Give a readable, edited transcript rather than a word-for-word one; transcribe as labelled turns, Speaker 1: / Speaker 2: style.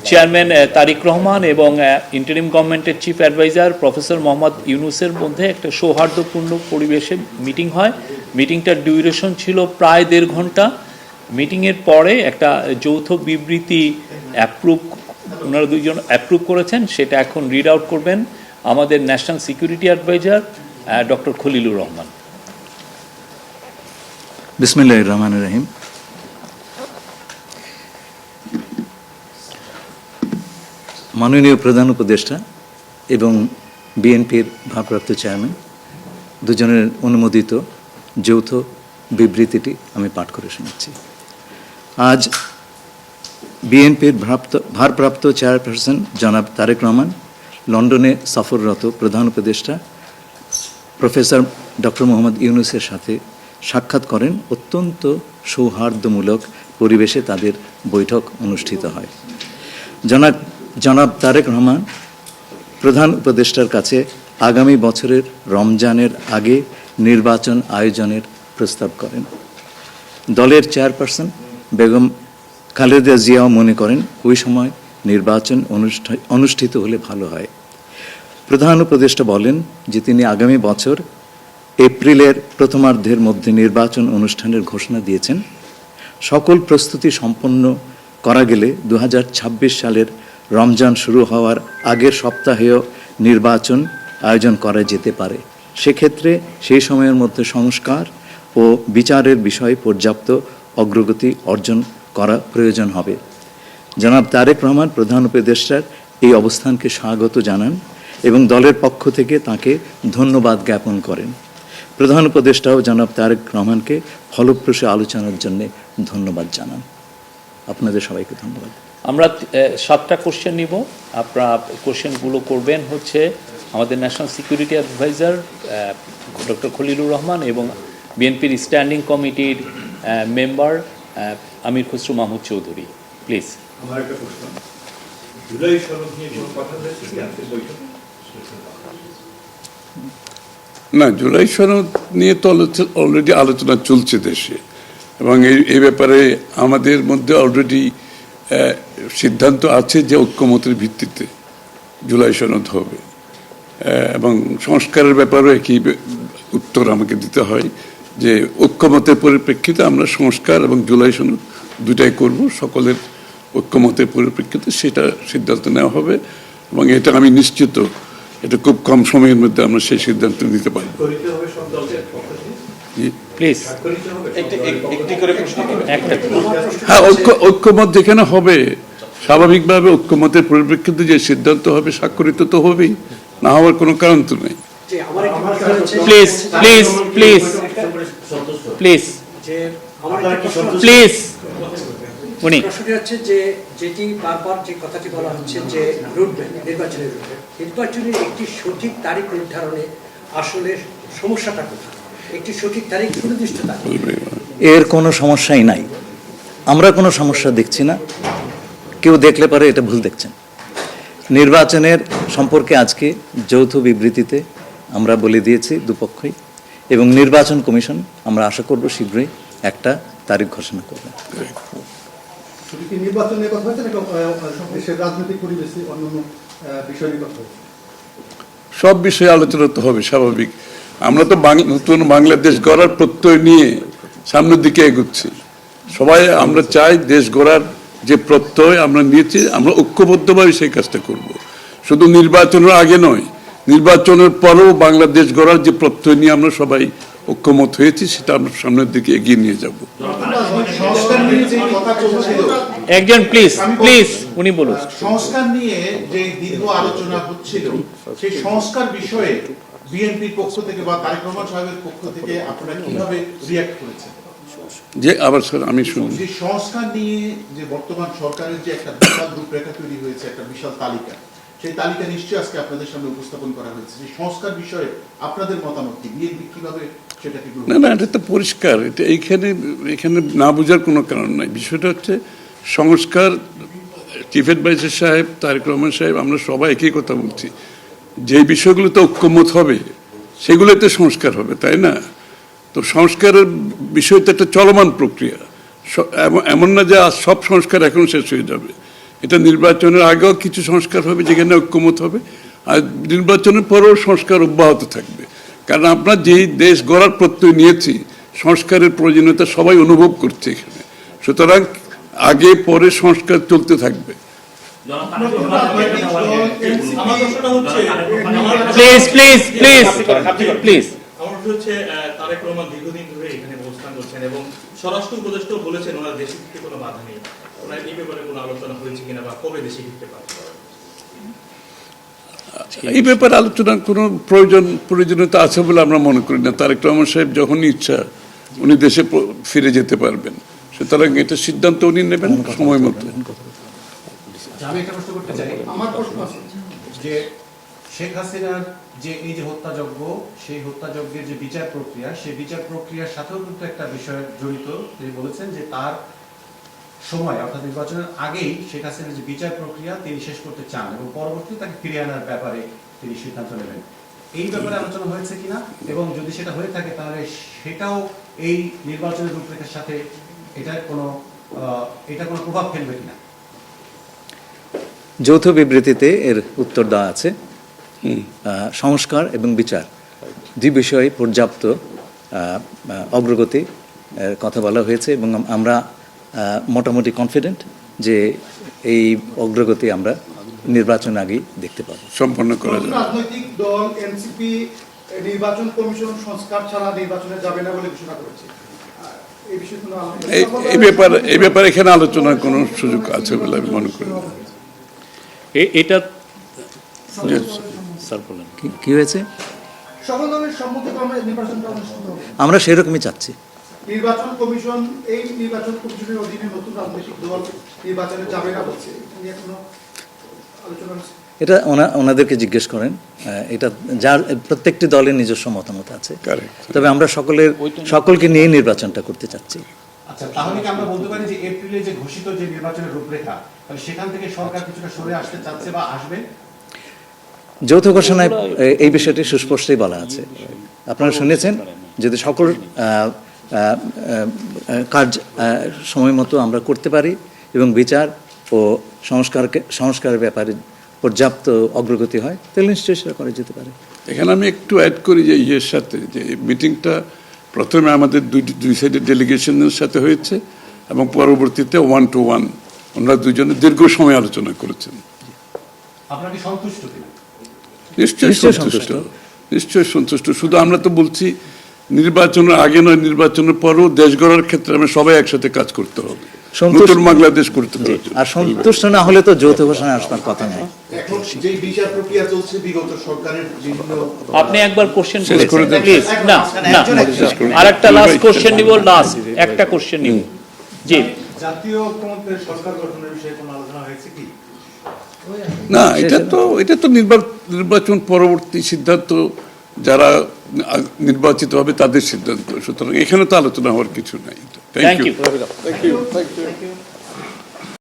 Speaker 1: Chairman তারিক রহমান এবং interim গভর্নমেন্টের chief adviser professor Mohammad ইউনুসের মধ্যে একটা সৌহার্দ্যপূর্ণ পরিবেশে মিটিং হয়। মিটিংটার ডিউরেশন ছিল প্রায় 1.5 ঘন্টা। মিটিংয়ের পরে একটা যৌথ বিবৃতি ওনারা দুইজন অ্যাপ্রুভ করেছেন, সেটা এখন রিড আউট করবেন আমাদের national security adviser doctor Khalilur Rahman.
Speaker 2: বিসমিল্লাহির রহমানির রহিম। মাননীয় প্রধান উপদেষ্টা এবং বিএনপির ভারপ্রাপ্ত চেয়ারম্যান দুজনের অনুমোদিত যৌথ বিবৃতিটি আমি পাঠ করে শোনাচ্ছি। আজ বিএনপির ভারপ্রাপ্ত চেয়ারপারসন জনাব তারেক রহমান লন্ডনে সফররত প্রধান উপদেষ্টা প্রফেসর ডক্টর মোহাম্মদ ইউনুসের সাথে সাক্ষাৎ করেন। অত্যন্ত সৌহার্দ্যমূলক পরিবেশে তাদের বৈঠক অনুষ্ঠিত হয়। জনাব তারেক রহমান প্রধান উপদেষ্টার কাছে আগামী বছরের রমজানের আগে নির্বাচন আয়োজনের প্রস্তাব করেন। দলের চেয়ারপারসন বেগম খালেদা জিয়াও মনে করেন ওই সময় নির্বাচন অনুষ্ঠিত হলে ভালো হয়। প্রধান উপদেষ্টা বলেন যে তিনি আগামী বছর এপ্রিলের প্রথমার্ধের মধ্যে নির্বাচন অনুষ্ঠানের ঘোষণা দিয়েছেন। সকল প্রস্তুতি সম্পন্ন করা গেলে 2026 সালের রমজান শুরু হওয়ার আগের সপ্তাহেও নির্বাচন আয়োজন করা যেতে পারে। সেক্ষেত্রে সেই সময়ের মধ্যে সংস্কার ও বিচারের বিষয়ে পর্যাপ্ত অগ্রগতি অর্জন করা প্রয়োজন হবে। জনাব তারেক রহমান প্রধান উপদেষ্টার এই অবস্থানকে স্বাগত জানান এবং দলের পক্ষ থেকে তাকে ধন্যবাদ জ্ঞাপন করেন। প্রধান উপদেষ্টাও জনাব তারেক রহমানকে ফলপ্রসূ আলোচনার জন্য ধন্যবাদ জানান। আপনাদের সবাইকে ধন্যবাদ।
Speaker 1: আমরা 7টা কোশ্চেন নিব। আপনারা কোশ্চেনগুলো করবেন হচ্ছে আমাদের national security adviser doctor Khalilur Rahman এবং বিএনপির স্ট্যান্ডিং কমিটির মেম্বার আমির খসরু মাহমুদ চৌধুরী। প্লিজ।
Speaker 3: আমার একটা প্রশ্ন, জুলাই সনদ নিয়ে কোনো কথা হয়েছে কি আজকের বৈঠকে?
Speaker 4: না, জুলাই সনদ নিয়ে তো অলরেডি আলোচনা চলছে দেশে, এবং এই ব্যাপারে আমাদের মধ্যে অলরেডি সিদ্ধান্ত আছে যে ঐক্যমতের ভিত্তিতে জুলাই সনদ হবে, এবং সংস্কারের ব্যাপারেও একই উত্তর আমাকে দিতে হয় যে ঐক্যমতের পরিপ্রেক্ষিতে আমরা সংস্কার এবং জুলাই সনদ দুটাই করব। সকলের ঐক্যমতের পরিপ্রেক্ষিতে সেটা সিদ্ধান্ত নেওয়া হবে, এবং এটা আমি নিশ্চিত এটা খুব কম সময়ের মধ্যে আমরা সেই সিদ্ধান্ত নিতে পারব। হ্যাঁ, ঐক্যমত যেখানে হবে স্বাভাবিকভাবে ঐক্যমতের পরিপ্রেক্ষিতে যে সিদ্ধান্ত হবে স্বাক্ষরিত তো হবেই, না হওয়ার কোনো কারণ তো নেই।
Speaker 1: Please please please please please. উনি
Speaker 5: প্রশ্নটি হচ্ছে যে যেটি বারবার যে কথাটি বলা হচ্ছে যে রুটম্যাপ, নির্বাচনের রুটম্যাপ, নির্বাচনের একটি সঠিক তারিখ নির্ধারণে আসলে সমস্যাটা কোথায়? একটি সঠিক তারিখ সুনির্দিষ্ট তারিখ,
Speaker 2: এর কোনো সমস্যাই নাই। আমরা কোনো সমস্যা দেখছি না। কেউ দেখলে পারে এটা ভুল দেখছেন। নির্বাচনের সম্পর্কে আজকে যৌথ বিবৃতিতে আমরা বলে দিয়েছি দুপক্ষই, এবং নির্বাচন কমিশন আমরা আশা করব শীঘ্রই একটা তারিখ ঘোষণা করবে।
Speaker 6: নির্বাচনের কথা হচ্ছে দেশের রাজনৈতিক পরিবেশে অন্যান্য বিষয় নিয়ে কথা হচ্ছে,
Speaker 4: সব বিষয়ে আলোচনা তো হবে স্বাভাবিক। আমরা তো নতুন বাংলাদেশ গড়ার প্রত্যয় নিয়ে সামনের দিকে এগোচ্ছি। সবাই আমরা চাই দেশ গড়ার যে প্রত্যয় আমরা নিয়েছি, আমরা ঐক্যবদ্ধভাবে সেই কাজটা করব। শুধু নির্বাচনের আগে নয়, নির্বাচনের পরেও বাংলাদেশ গড়ার যে প্রত্যয় নিয়ে আমরা সবাই ঐক্যমত হয়েছি সেটা আমরা সামনের দিকে এগিয়ে নিয়ে যাব।
Speaker 1: একজন প্লিজ প্লিজ উনি বলুন।
Speaker 3: সংস্কার নিয়ে যে দীর্ঘ আলোচনা হচ্ছিল, সেই সংস্কার বিষয়ে বিএনপির পক্ষ থেকে বা তারেক রহমান সাহেবের পক্ষ থেকে আপনারা কিভাবে রিঅ্যাক্ট করেছেন?
Speaker 4: যে আবার স্যার আমি শুনি,
Speaker 3: যে সংস্কার নিয়ে যে বর্তমান সরকারের যে একটা বিশাল রূপরেখা তৈরি হয়েছে, একটা বিশাল তালিকা, সেই তালিকা নিশ্চয়ই আজকে আপনাদের সামনে উপস্থাপন করা হয়েছে। যে সংস্কার বিষয়ে আপনাদের মতামত কি? বিএনপি কিভাবে সেটাকে?
Speaker 4: না না, এটা তো পরিষ্কার। এটা এখানে না বোঝার কোনো কারণ নাই। বিষয়টা হচ্ছে সংস্কার। চিফ অ্যাডভাইজার সাহেব, তারেক রহমান সাহেব, আমরা সবাই একই কথা বলছি। যে বিষয়গুলোতে ঐক্যমত হবে সেগুলোতে সংস্কার হবে, তাই না? তো সংস্কারের বিষয়টা একটা চলমান প্রক্রিয়া। এমন না যে আজ সব সংস্কার এখন শেষ হয়ে যাবে। এটা নির্বাচনের আগেও কিছু সংস্কার হবে যেখানে ঐক্যমত হবে, আর নির্বাচনের পরেও সংস্কার অব্যাহত থাকবে। কারণ আমরা যেই দেশ গড়ার প্রত্যয় নিয়েছি, সংস্কারের প্রয়োজনীয়তা সবাই অনুভব করছে এখানে। সুতরাং আগে পরে সংস্কার চলতে থাকবে।
Speaker 1: Please please please please.
Speaker 7: আমার হচ্ছে তারেক রহমান দীর্ঘদিন ধরে এখানে অবস্থান করছেন এবং স্বরাষ্ট্র উপদেষ্টাও বলেছেন ওনার দেশে ফিরতে কোনো বাধা নেই। ওনার এই ব্যাপারে কোনো আলোচনা হয়েছে কিনা বা কবে দেশে ফিরতে পারবে?
Speaker 4: এই ব্যাপারে আলোচনার কোনো প্রয়োজনীয়তা আছে বলে আমরা মনে করি না। তারেক রহমান সাহেব যখনই ইচ্ছা উনি দেশে ফিরে যেতে পারবেন, সুতরাং এটা সিদ্ধান্ত উনি নেবেন সময় মতো।
Speaker 8: আমি একটা প্রশ্ন করতে চাই।
Speaker 6: আমার প্রশ্ন আছে
Speaker 8: যে শেখ হাসিনার যে এই যে হত্যাযজ্ঞ, সেই হত্যাযজ্ঞের যে বিচার প্রক্রিয়া, সেই বিচার প্রক্রিয়ার সাথেও কিন্তু একটা বিষয় জড়িত। তিনি বলেছেন যে তার সময় অর্থাৎ নির্বাচনের আগেই শেখ হাসিনার যে বিচার প্রক্রিয়া তিনি শেষ করতে চান এবং পরবর্তীতে তাকে ফিরিয়ে আনার ব্যাপারে তিনি সিদ্ধান্ত নেবেন। এই ব্যাপারে আলোচনা হয়েছে কিনা, এবং যদি সেটা হয়ে থাকে তাহলে সেটাও এই নির্বাচনের রূপরেখার সাথে এটা কোনো প্রভাব ফেলবে কিনা?
Speaker 2: যৌথ বিবৃতিতে এর উত্তর দেওয়া আছে। সংস্কার এবং বিচার দুই বিষয়ে পর্যাপ্ত অগ্রগতি কথা বলা হয়েছে এবং আমরা মোটামুটি কনফিডেন্ট যে এই অগ্রগতি আমরা নির্বাচন আগেই দেখতে পাবো।
Speaker 4: সম্পন্ন করা যাবে।
Speaker 6: রাজনৈতিক দল এনসিপি নির্বাচন কমিশন সংস্কার ছাড়া নির্বাচনে যাবে না বলে ঘোষণা করেছে। এই বিষয়ে কোনো
Speaker 4: এই ব্যাপারে এখানে আলোচনার কোনো সুযোগ আছে বলে আমি মনে করি না।
Speaker 1: এটা স্যার বলেন।
Speaker 2: কি হয়েছে?
Speaker 6: সকল দলের সম্মতিক্রমে নির্বাচনটা অনুষ্ঠিত হবে।
Speaker 2: আমরা সেরকমই চাচ্ছি।
Speaker 6: নির্বাচন কমিশন এই নির্বাচন কমিশনের অধীনে নতুন রাজনৈতিক দল নির্বাচনে যাবে না বলছে। নিয়ে কোনো আলোচনা হচ্ছে?
Speaker 2: এটা ওনাদেরকে জিজ্ঞেস করেন। এটা যার প্রত্যেকটি দলের নিজস্ব মতামত আছে, তবে আমরা সকলকে নিয়ে নির্বাচনটা করতে চাচ্ছি।
Speaker 8: আচ্ছা, তাহলে কি আমরা বলতে পারি যে এপ্রিলে যে ঘোষিত যে নির্বাচনের রূপরেখা, তাহলে সেখান থেকে সরকার কিছুটা সরে আসতে চাচ্ছে বা আসবে?
Speaker 2: যৌথ ঘোষণায় এই বিষয়টি সুস্পষ্টই বলা আছে। আপনারা শুনেছেন, যদি সকল কাজ সময় মতো আমরা করতে পারি এবং বিচার ও সংস্কারের ব্যাপারে পর্যাপ্ত অগ্রগতি হয়, তাহলে নিশ্চয়ই সেটা করা যেতে পারে।
Speaker 4: এখানে আমি একটু অ্যাড করি যে ইয়ের সাথে, যে মিটিংটা প্রথমে আমাদের দুই সাইডের ডেলিগেশনের সাথে হয়েছে এবং পরবর্তীতে 1 to 1 ওনারা দুজনে দীর্ঘ সময় আলোচনা করেছেন।
Speaker 8: আপনারা কি সন্তুষ্ট কিনা?
Speaker 4: নিশ্চয়ই সন্তুষ্ট, নিশ্চয়ই সন্তুষ্ট। শুধু আমরা তো বলছি নির্বাচনের আগে নয়, নির্বাচনের পরেও দেশ গড়ার ক্ষেত্রে আমরা সবাই একসাথে কাজ করতে হবে, নতুন বাংলাদেশ করতে হবে।
Speaker 2: আর সন্তুষ্ট না হলে তো যৌথ ঘোষণায় আসবার কথা নয়।
Speaker 3: এখন যে বিচার প্রক্রিয়া চলছে বিগত সরকারের বিভিন্ন,
Speaker 1: আপনি একবার কোশ্চেন
Speaker 4: শেষ করে দেন।
Speaker 1: প্লিজ। না না, আরেকটা লাস্ট কোশ্চেন নিব, লাস্ট একটা কোশ্চেন নিব। জি,
Speaker 6: জাতীয় ঐক্যমত্যের সরকার গঠনের বিষয়ে কোনো আলোচনা হয়েছে কি?
Speaker 4: না, এটা তো নির্বাচন পরবর্তী সিদ্ধান্ত, যারা নির্বাচিত হবে তাদের সিদ্ধান্ত। সুতরাং এখানে তো আলোচনা হওয়ার কিছু নাই।
Speaker 1: Thank you.
Speaker 6: Thank you.